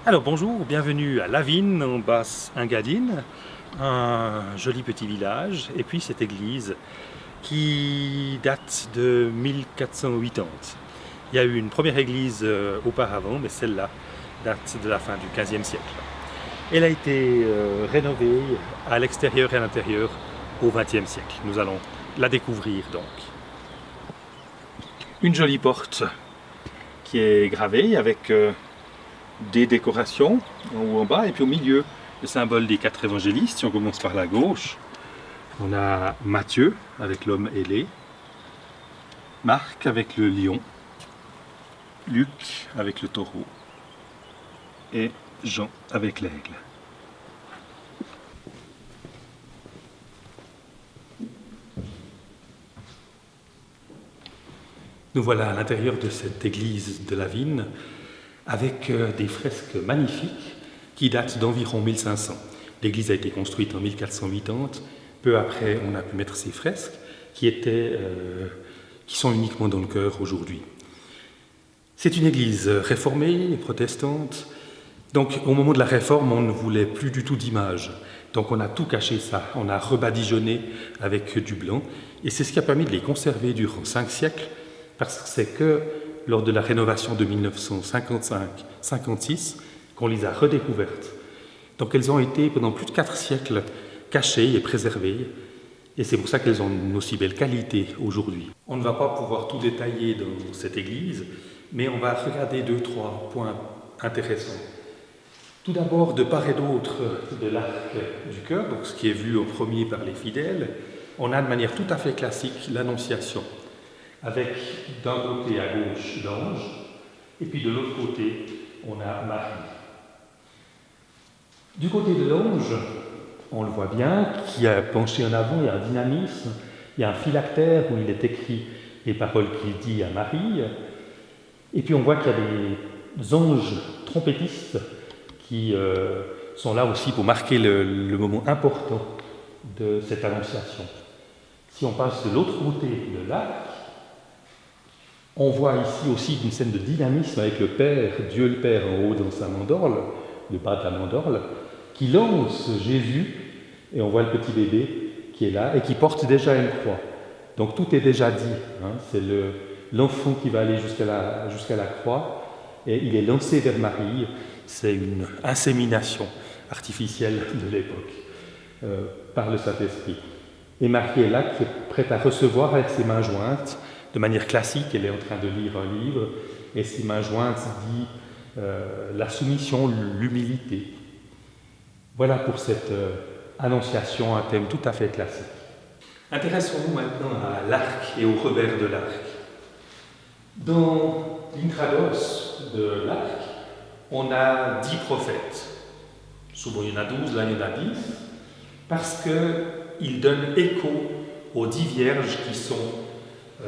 Alors bonjour, bienvenue à Lavine en Basse-Engadine, un joli petit village, et puis cette église qui date de 1480. Il y a eu une première église auparavant, mais celle-là date de la fin du XVe siècle. Elle a été rénovée à l'extérieur et à l'intérieur au XXe siècle. Nous allons la découvrir donc. Une jolie porte qui est gravée avec des décorations en haut en bas, et puis au milieu le symbole des 4 évangélistes. Si on commence par la gauche, on a Matthieu avec l'homme ailé, Marc avec le lion, Luc avec le taureau et Jean avec l'aigle. Nous voilà à l'intérieur de cette église de Lavine avec des fresques magnifiques qui datent d'environ 1500. L'église a été construite en 1480. Peu après, on a pu mettre ces fresques qui sont uniquement dans le chœur aujourd'hui. C'est une église réformée, protestante. Donc, au moment de la réforme, on ne voulait plus du tout d'images. Donc, on a tout caché ça. On a rebadigeonné avec du blanc. Et c'est ce qui a permis de les conserver durant 5 siècles, parce que c'est que lors de la rénovation de 1955-56 qu'on les a redécouvertes. Donc, elles ont été pendant plus de 4 siècles cachées et préservées. Et c'est pour ça qu'elles ont une aussi belle qualité aujourd'hui. On ne va pas pouvoir tout détailler dans cette église, mais on va regarder 2-3 points intéressants. Tout d'abord, de part et d'autre de l'arc du chœur, donc ce qui est vu au premier par les fidèles, on a de manière tout à fait classique l'Annonciation, avec d'un côté à gauche l'ange, et puis de l'autre côté, on a Marie. Du côté de l'ange, on le voit bien, qui a penché en avant, il y a un dynamisme, il y a un phylactère où il est écrit les paroles qu'il dit à Marie, et puis on voit qu'il y a des anges trompettistes qui sont là aussi pour marquer le moment important de cette annonciation. Si on passe de l'autre côté de l'arc, on voit ici aussi une scène de dynamisme avec le Père, Dieu le Père en haut dans sa mandorle, le bas de la mandorle, qui lance Jésus, et on voit le petit bébé qui est là et qui porte déjà une croix. Donc tout est déjà dit, c'est l'enfant qui va aller jusqu'à la croix, et il est lancé vers Marie. C'est une insémination artificielle de l'époque par le Saint-Esprit. Et Marie est là, qui est prête à recevoir avec ses mains jointes. De manière classique, elle est en train de lire un livre, et ses mains jointes dit la soumission, l'humilité. Voilà pour cette annonciation, un thème tout à fait classique. Intéressons-nous maintenant à l'arc et au revers de l'arc. Dans l'intrados de l'arc, on a 10 prophètes. Souvent il y en a 12, là il y en a 10, parce qu'ils donnent écho aux 10 vierges qui sont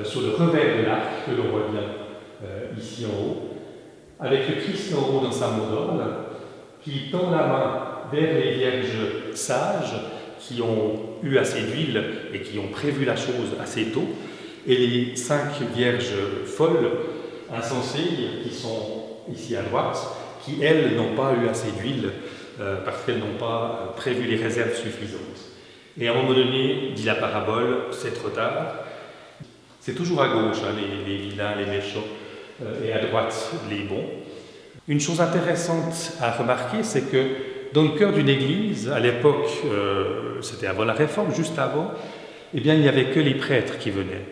sur le revers de l'arc, que l'on voit bien ici en haut, avec le Christ en haut dans sa mandorle, qui tend la main vers les vierges sages qui ont eu assez d'huile et qui ont prévu la chose assez tôt, et les 5 vierges folles, insensées, qui sont ici à droite, qui, elles, n'ont pas eu assez d'huile parce qu'elles n'ont pas prévu les réserves suffisantes. Et à un moment donné, dit la parabole, c'est trop tard. C'est toujours à gauche, les vilains, les méchants, et à droite, les bons. Une chose intéressante à remarquer, c'est que dans le cœur d'une église, à l'époque, c'était avant la Réforme, juste avant, eh bien, il n'y avait que les prêtres qui venaient.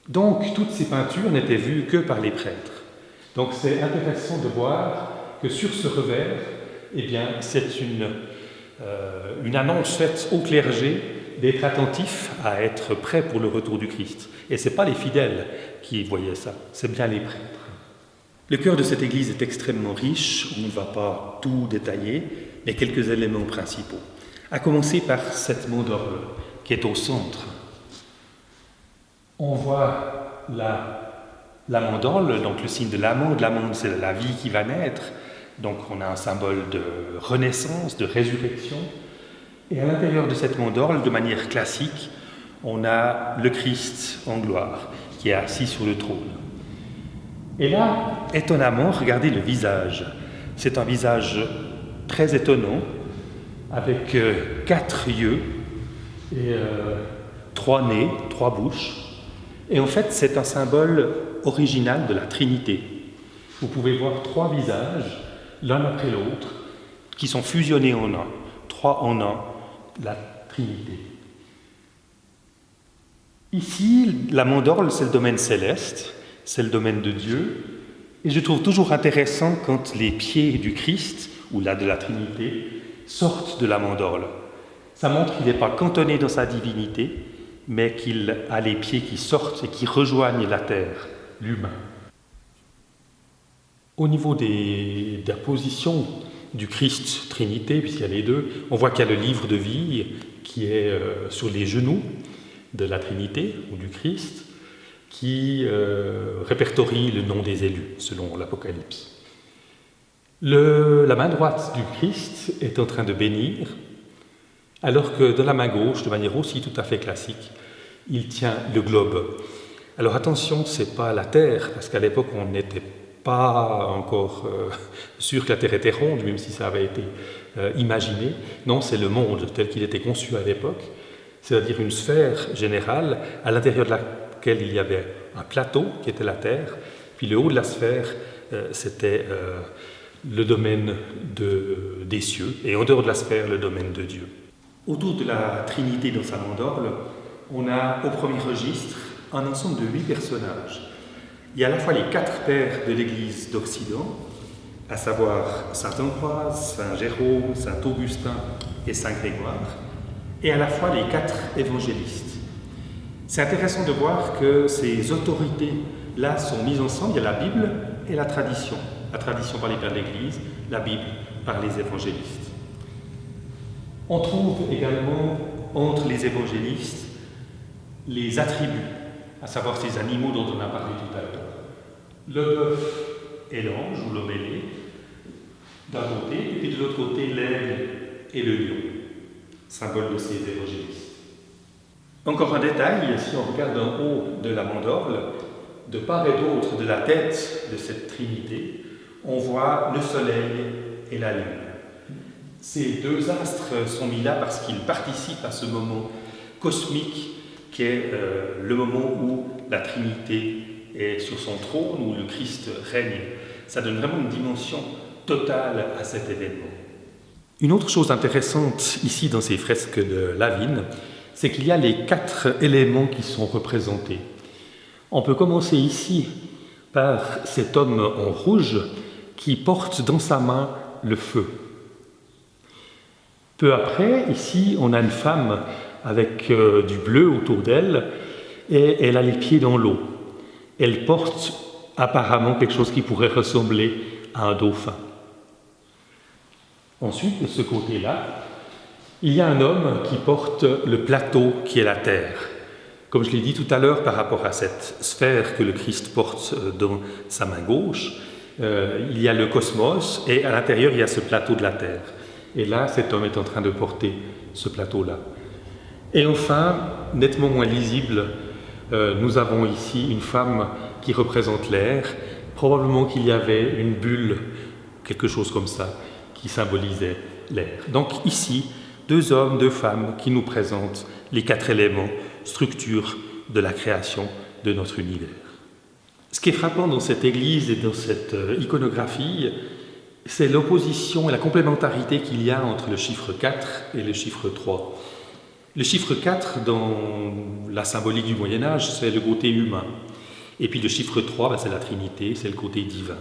Donc, toutes ces peintures n'étaient vues que par les prêtres. Donc, c'est intéressant de voir que sur ce revers, eh bien, c'est une annonce faite au clergé d'être attentif à être prêt pour le retour du Christ. Et ce n'est pas les fidèles qui voyaient ça, c'est bien les prêtres. Le cœur de cette église est extrêmement riche, on ne va pas tout détailler, mais quelques éléments principaux. À commencer par cette mandorle qui est au centre. On voit la mandorle, donc le signe de l'amande. L'amande, c'est la vie qui va naître. Donc on a un symbole de renaissance, de résurrection. Et à l'intérieur de cette mandorle, de manière classique, on a le Christ en gloire, qui est assis sur le trône. Et là, étonnamment, regardez le visage C'est un visage très étonnant, avec 4 yeux et 3 nez, 3 bouches. Et en fait, c'est un symbole original de la Trinité. Vous pouvez voir 3 visages, l'un après l'autre, qui sont fusionnés en un, 3 en un, la Trinité. Ici, la mandorle, c'est le domaine céleste, c'est le domaine de Dieu, et je trouve toujours intéressant quand les pieds du Christ, ou là de la Trinité, sortent de la mandorle. Ça montre qu'il n'est pas cantonné dans sa divinité, mais qu'il a les pieds qui sortent et qui rejoignent la terre, l'humain. Au niveau de la position du Christ Trinité, puisqu'il y a les deux, on voit qu'il y a le livre de vie qui est sur les genoux de la Trinité ou du Christ, qui répertorie le nom des élus, selon l'Apocalypse. La main droite du Christ est en train de bénir, alors que de la main gauche, de manière aussi tout à fait classique, il tient le globe. Alors attention, ce n'est pas la Terre, parce qu'à l'époque, on n'était pas encore sûr que la Terre était ronde, même si ça avait été imaginé. Non, c'est le monde tel qu'il était conçu à l'époque, c'est-à-dire une sphère générale à l'intérieur de laquelle il y avait un plateau, qui était la Terre, puis le haut de la sphère, c'était le domaine des cieux, et en dehors de la sphère, le domaine de Dieu. Autour de la Trinité dans sa mandorle, on a au premier registre un ensemble de 8 personnages. Il y a à la fois les 4 pères de l'Église d'Occident, à savoir saint Ambroise, saint Jérôme, saint Augustin et saint Grégoire, et à la fois les 4 évangélistes. C'est intéressant de voir que ces autorités-là sont mises ensemble. Il y a la Bible et la tradition par les pères de l'Église, la Bible par les évangélistes. On trouve également entre les évangélistes les attributs, à savoir ces animaux dont on a parlé tout à l'heure. Le bœuf et l'ange, ou l'homme ailé, d'un côté, et puis de l'autre côté, l'aigle et le lion, symbole de ces évangélistes. Encore un détail, si on regarde en haut de la mandorle, de part et d'autre de la tête de cette Trinité, on voit le soleil et la lune. Ces 2 astres sont mis là parce qu'ils participent à ce moment cosmique qui est le moment où la Trinité est sur son trône, où le Christ règne. Ça donne vraiment une dimension totale à cet événement. Une autre chose intéressante ici dans ces fresques de Lavigne, c'est qu'il y a les 4 éléments qui sont représentés. On peut commencer ici par cet homme en rouge qui porte dans sa main le feu. Peu après, ici, on a une femme avec du bleu autour d'elle et elle a les pieds dans l'eau. Elle porte apparemment quelque chose qui pourrait ressembler à un dauphin. Ensuite, de ce côté-là, il y a un homme qui porte le plateau qui est la terre. Comme je l'ai dit tout à l'heure par rapport à cette sphère que le Christ porte dans sa main gauche, il y a le cosmos et à l'intérieur il y a ce plateau de la terre. Et là, cet homme est en train de porter ce plateau-là. Et enfin, nettement moins lisible, nous avons ici une femme qui représente l'air. Probablement qu'il y avait une bulle, quelque chose comme ça, qui symbolisait l'air. Donc ici, 2 hommes, 2 femmes qui nous présentent les 4 éléments, structure de la création de notre univers. Ce qui est frappant dans cette église et dans cette iconographie, c'est l'opposition et la complémentarité qu'il y a entre le chiffre 4 et le chiffre 3. Le chiffre 4, dans la symbolique du Moyen-Âge, c'est le côté humain. Et puis le chiffre 3, c'est la Trinité, c'est le côté divin.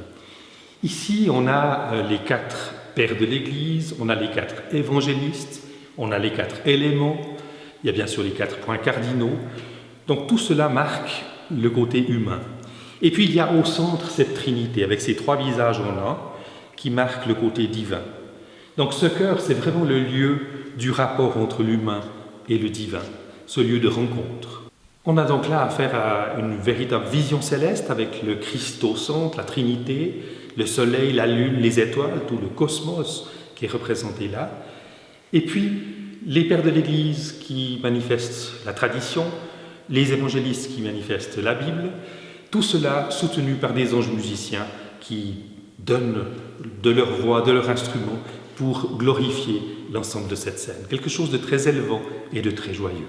Ici, on a les 4 pères de l'Église, on a les 4 évangélistes, on a les 4 éléments, il y a bien sûr les 4 points cardinaux. Donc tout cela marque le côté humain. Et puis il y a au centre cette Trinité, avec ces 3 visages en un, qui marque le côté divin. Donc ce cœur, c'est vraiment le lieu du rapport entre l'humain et le divin, ce lieu de rencontre. On a donc là affaire à une véritable vision céleste avec le Christ au centre, la Trinité, le soleil, la lune, les étoiles, tout le cosmos qui est représenté là. Et puis les pères de l'Église qui manifestent la tradition, les évangélistes qui manifestent la Bible, tout cela soutenu par des anges musiciens qui donnent de leur voix, de leur instrument, pour glorifier l'ensemble de cette scène. Quelque chose de très élevant et de très joyeux.